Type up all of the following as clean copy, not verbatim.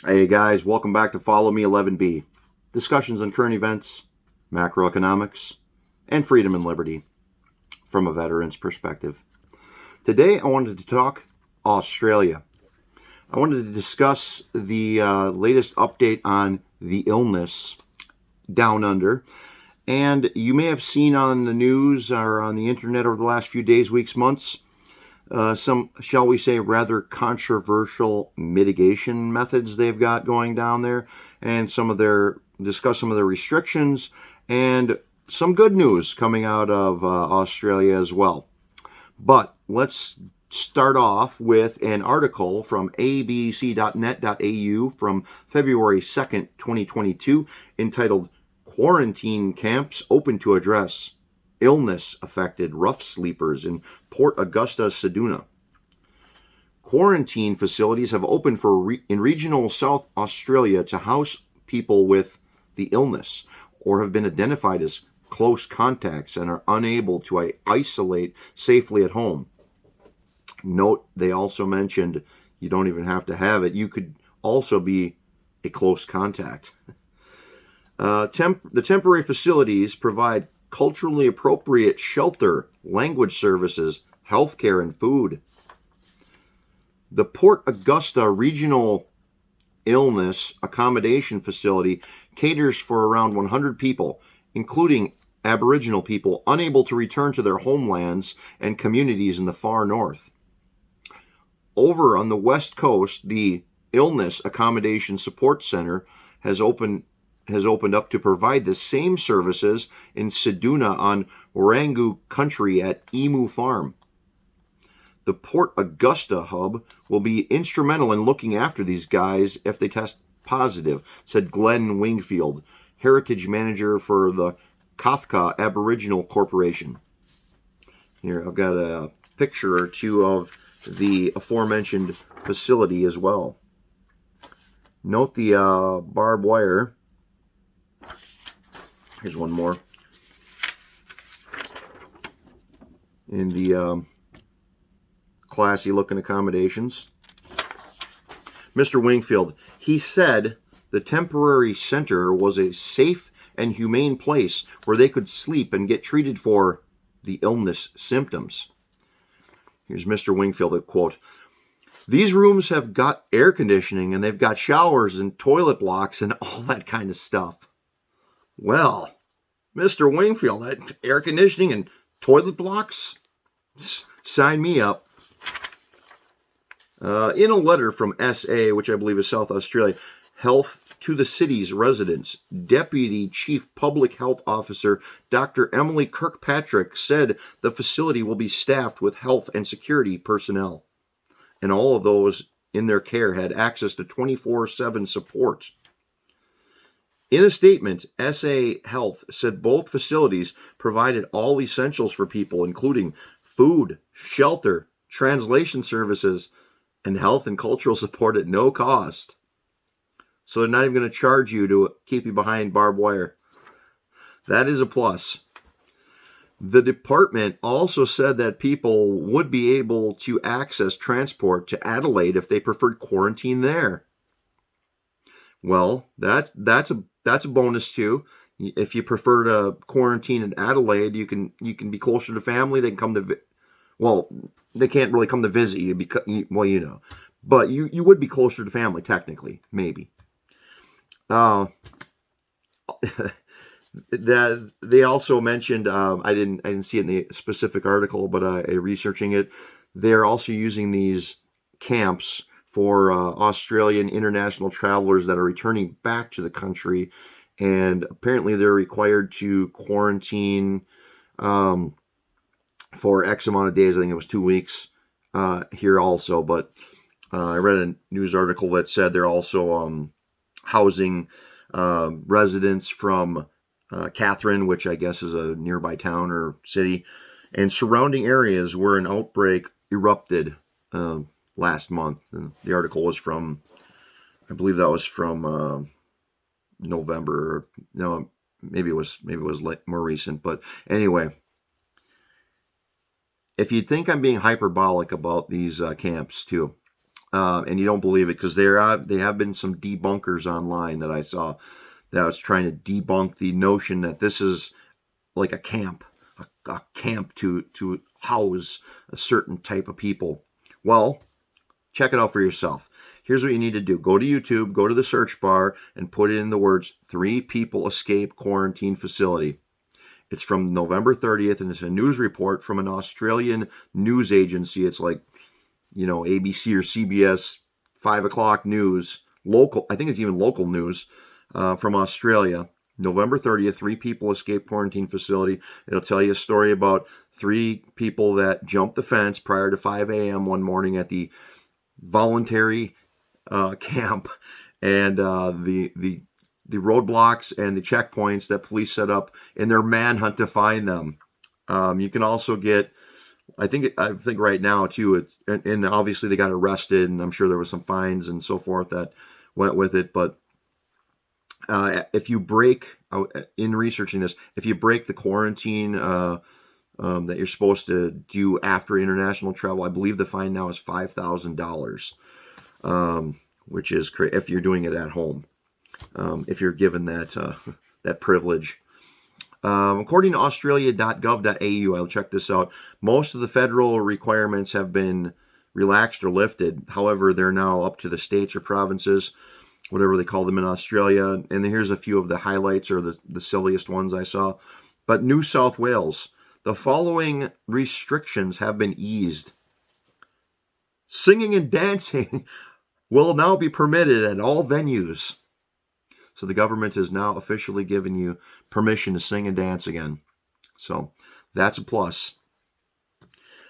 Hey guys, welcome back to Follow Me 11B. Discussions on current events, macroeconomics, and freedom and liberty from a veteran's perspective. Today I wanted to talk Australia. I wanted to discuss the latest update on the illness down under. And you may have seen on the news or on the internet over the last few days, weeks, months, some, shall we say, rather controversial mitigation methods they've got going down there, and discuss some of their restrictions and some good news coming out of Australia as well. But let's start off with an article from abc.net.au from February 2nd, 2022, entitled "Quarantine Camps Open to Address Illness Affected Rough Sleepers in Port Augusta, Seduna." Quarantine facilities have opened in regional South Australia to house people with the illness or have been identified as close contacts and are unable to isolate safely at home. Note, they also mentioned you don't even have to have it. You could also be a close contact. The temporary facilities provide culturally appropriate shelter, language services, healthcare, and food. The Port Augusta Regional Illness Accommodation Facility caters for around 100 people, including Aboriginal people unable to return to their homelands and communities in the far north. Over on the west coast, the Illness Accommodation Support Center has opened up to provide the same services in Seduna on Wirangu country at Emu Farm. The Port Augusta hub will be instrumental in looking after these guys if they test positive, said Glenn Wingfield, heritage manager for the Kathka Aboriginal Corporation. Here, I've got a picture or two of the aforementioned facility as well. Note the barbed wire. Here's one more. In the classy looking accommodations. Mr. Wingfield, he said the temporary center was a safe and humane place where they could sleep and get treated for the illness symptoms. Here's Mr. Wingfield, a quote. "These rooms have got air conditioning and they've got showers and toilet blocks and all that kind of stuff." Well, Mr. Wingfield, that air conditioning and toilet blocks? Sign me up. In a letter from SA, which I believe is South Australia, Health to the City's residents, Deputy Chief Public Health Officer Dr. Emily Kirkpatrick said the facility will be staffed with health and security personnel, and all of those in their care had access to 24/7 support. In a statement, SA Health said both facilities provided all essentials for people, including food, shelter, translation services, and health and cultural support at no cost. So they're not even going to charge you to keep you behind barbed wire. That is a plus. The department also said that people would be able to access transport to Adelaide if they preferred quarantine there. Well, that's a bonus too. If you prefer to quarantine in Adelaide, you can be closer to family. They can come to, well, they can't really come to visit you because, well, you know, but you would be closer to family technically, maybe. That they also mentioned, I didn't see it in the specific article, but researching it, they're also using these camps for Australian international travelers that are returning back to the country, and apparently they're required to quarantine for X amount of days. I think it was 2 weeks here also, but I read a news article that said they're also housing residents from Catherine, which I guess is a nearby town or city, and surrounding areas where an outbreak erupted last month. And the article was from, I believe that was from November. No, maybe it was more recent. But anyway, if you think I'm being hyperbolic about these camps too, And you don't believe it because they have been some debunkers online that I saw that was trying to debunk the notion that this is like a camp, a camp to house a certain type of people. Well, check it out for yourself. Here's what you need to do. Go to YouTube, go to the search bar, and put in the words 3 people escape quarantine facility. It's from November 30th, and it's a news report from an Australian news agency. It's like, ABC or CBS 5 o'clock news, local. I think it's even local news from Australia. November 30th, 3 people escape quarantine facility. It'll tell you a story about 3 people that jumped the fence prior to 5 a.m. one morning at the voluntary camp, and the roadblocks and the checkpoints that police set up in their manhunt to find them. You can also get, I think right now too, it's and obviously they got arrested, and I'm sure there was some fines and so forth that went with it. But if you break, in researching this, if you break the quarantine that you're supposed to do after international travel, I believe the fine now is $5,000, which is if you're doing it at home, if you're given that privilege. According to australia.gov.au, I'll check this out. Most of the federal requirements have been relaxed or lifted. However, they're now up to the states or provinces, whatever they call them in Australia. And here's a few of the highlights, or the silliest ones I saw. But New South Wales, the following restrictions have been eased. Singing and dancing will now be permitted at all venues. So the government has now officially given you permission to sing and dance again. So that's a plus.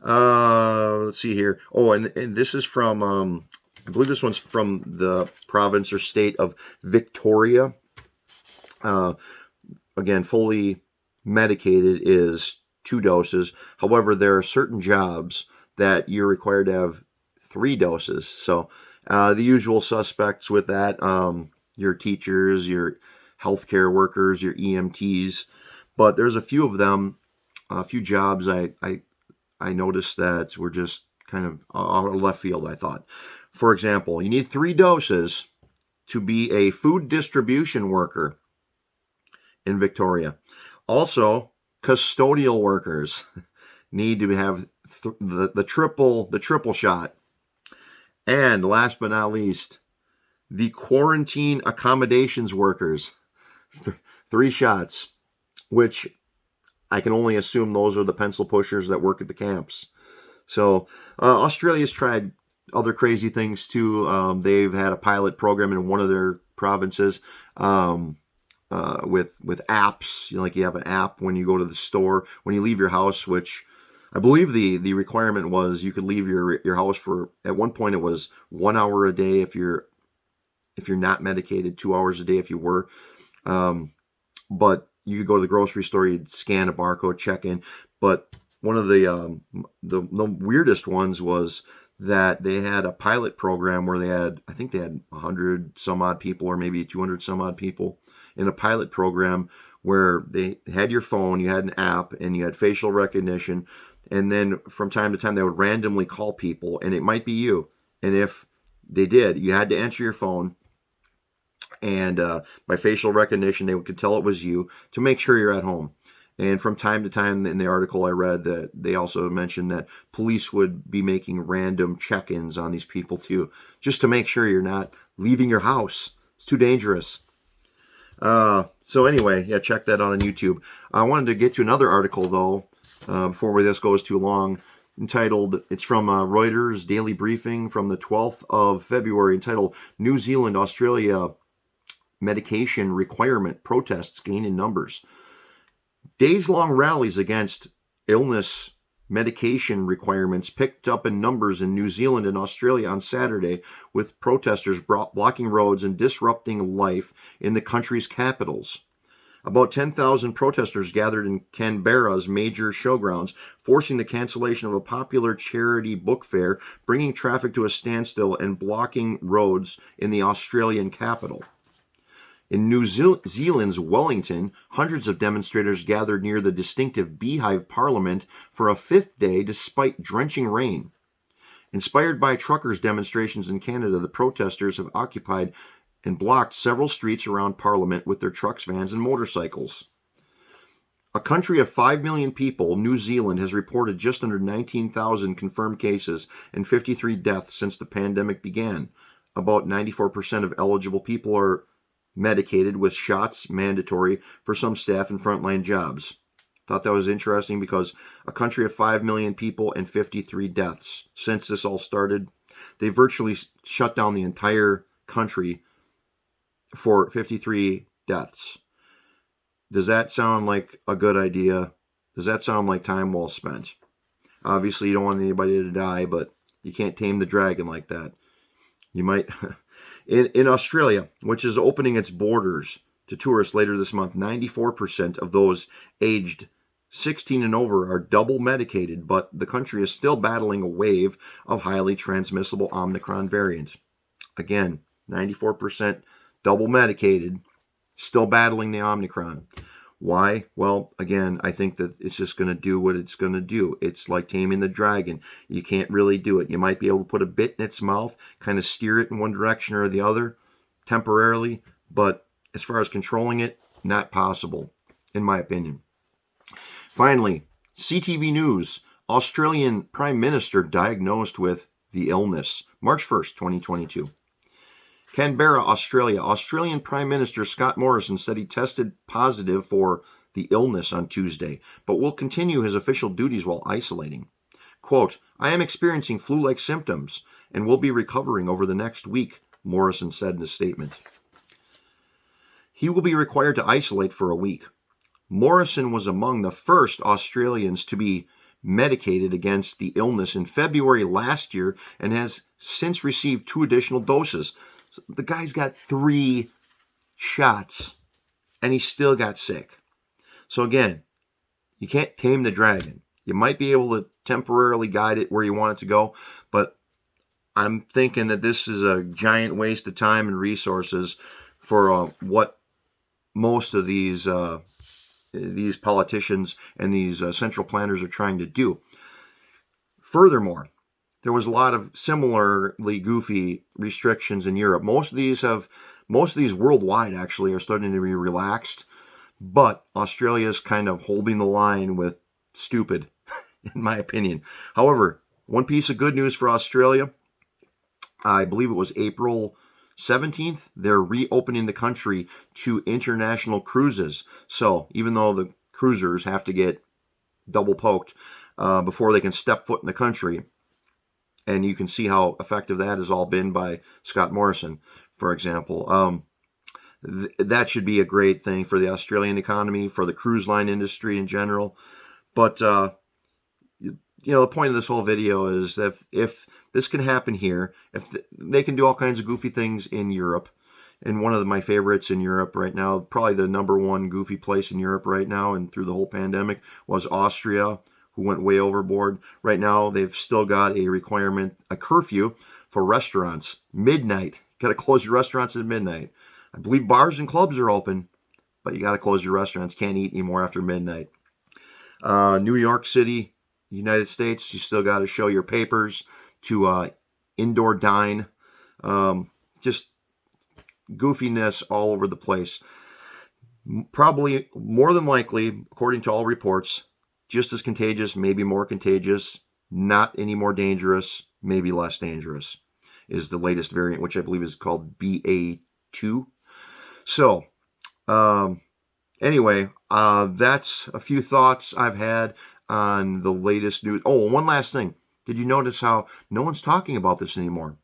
Let's see here. Oh, and this is from, I believe this one's from the province or state of Victoria. Again, fully medicated is 2 doses. However, there are certain jobs that you're required to have 3 doses. So the usual suspects with that, your teachers, your healthcare workers, your EMTs. But there's a few of them, a few jobs I noticed that were just kind of out of left field, I thought. For example, you need 3 doses to be a food distribution worker in Victoria. Also, custodial workers need to have the triple shot. And last but not least, the quarantine accommodations workers, 3 shots, which I can only assume those are the pencil pushers that work at the camps. So Australia's tried other crazy things too. They've had a pilot program in one of their provinces with apps. Like you have an app when you go to the store, when you leave your house, which I believe the requirement was you could leave your house for, at one point it was 1 hour a day if you're not medicated, 2 hours a day if you were. But you could go to the grocery store, you'd scan a barcode, check in. But one of the weirdest ones was that they had a pilot program where I think they had 100 some odd people, or maybe 200 some odd people in a pilot program where they had your phone, you had an app, and you had facial recognition. And then from time to time, they would randomly call people, and it might be you. And if they did, you had to answer your phone. And by facial recognition, they could tell it was you to make sure you're at home. And from time to time, in the article I read, that they also mentioned that police would be making random check-ins on these people too, just to make sure you're not leaving your house. It's too dangerous. So anyway, yeah, check that out on YouTube. I wanted to get to another article though, before this goes too long. Entitled, it's from Reuters Daily Briefing from the 12th of February, entitled New Zealand, Australia medication requirement protests gain in numbers. Days-long rallies against illness medication requirements picked up in numbers in New Zealand and Australia on Saturday, with protesters blocking roads and disrupting life in the country's capitals. About 10,000 protesters gathered in Canberra's major showgrounds, forcing the cancellation of a popular charity book fair, bringing traffic to a standstill and blocking roads in the Australian capital. In New Zealand's Wellington, hundreds of demonstrators gathered near the distinctive Beehive Parliament for a 5th day despite drenching rain. Inspired by truckers' demonstrations in Canada, the protesters have occupied and blocked several streets around Parliament with their trucks, vans, and motorcycles. A country of 5 million people, New Zealand has reported just under 19,000 confirmed cases and 53 deaths since the pandemic began. About 94% of eligible people are medicated, with shots mandatory for some staff and frontline jobs. Thought that was interesting because a country of 5 million people and 53 deaths since this all started. They virtually shut down the entire country for 53 deaths. Does that sound like a good idea? Does that sound like time well spent? Obviously, you don't want anybody to die, but you can't tame the dragon like that. You might. In Australia, which is opening its borders to tourists later this month, 94% of those aged 16 and over are double medicated, but the country is still battling a wave of highly transmissible Omicron variant. Again, 94% double medicated, still battling the Omicron. Why? Well, again, I think that it's just going to do what it's going to do. It's like taming the dragon. You can't really do it. You might be able to put a bit in its mouth, kind of steer it in one direction or the other temporarily, but as far as controlling it, not possible, in my opinion. Finally, CTV News, Australian Prime Minister diagnosed with the illness, March 1st, 2022. Canberra, Australia. Australian Prime Minister Scott Morrison said he tested positive for the illness on Tuesday, but will continue his official duties while isolating. Quote, "I am experiencing flu-like symptoms and will be recovering over the next week," Morrison said in a statement. He will be required to isolate for a week. Morrison was among the first Australians to be medicated against the illness in February last year and has since received 2 additional doses. So the guy's got 3 shots and he still got sick. So again, you can't tame the dragon. You might be able to temporarily guide it where you want it to go, but I'm thinking that this is a giant waste of time and resources for what most of these politicians and these central planners are trying to do. Furthermore, there was a lot of similarly goofy restrictions in Europe. Most of these worldwide actually are starting to be relaxed, but Australia is kind of holding the line with stupid, in my opinion. However, one piece of good news for Australia, I believe it was April 17th, they're reopening the country to international cruises. So even though the cruisers have to get double poked before they can step foot in the country, and you can see how effective that has all been by Scott Morrison, for example. That should be a great thing for the Australian economy, for the cruise line industry in general. But, the point of this whole video is that if this can happen here, if they can do all kinds of goofy things in Europe, and one of my favorites in Europe right now, probably the number one goofy place in Europe right now and through the whole pandemic, was Austria, who went way overboard. Right now, they've still got a requirement, a curfew for restaurants. Midnight. Got to close your restaurants at midnight. I believe bars and clubs are open, but you got to close your restaurants. Can't eat anymore after midnight. New York City, United States, you still got to show your papers to indoor dine. Just goofiness all over the place. Probably, more than likely, according to all reports, just as contagious, maybe more contagious, not any more dangerous, maybe less dangerous, is the latest variant, which I believe is called BA2. So, anyway, that's a few thoughts I've had on the latest news. Oh, one last thing. Did you notice how no one's talking about this anymore?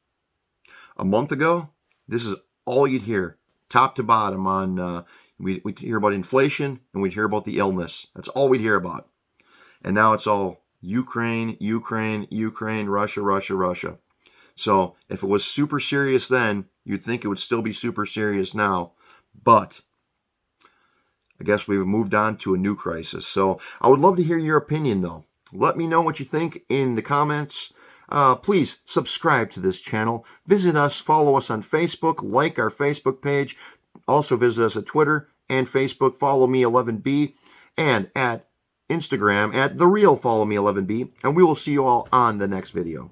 A month ago, this is all you'd hear, top to bottom, on we'd hear about inflation and we'd hear about the illness. That's all we'd hear about. And now it's all Ukraine, Ukraine, Ukraine, Russia, Russia, Russia. So if it was super serious then, you'd think it would still be super serious now. But I guess we've moved on to a new crisis. So I would love to hear your opinion, though. Let me know what you think in the comments. Please subscribe to this channel. Visit us, follow us on Facebook, like our Facebook page. Also visit us at Twitter and Facebook. Follow me 11B, and at Instagram at The Real Follow Me 11B. And we will see you all on the next video.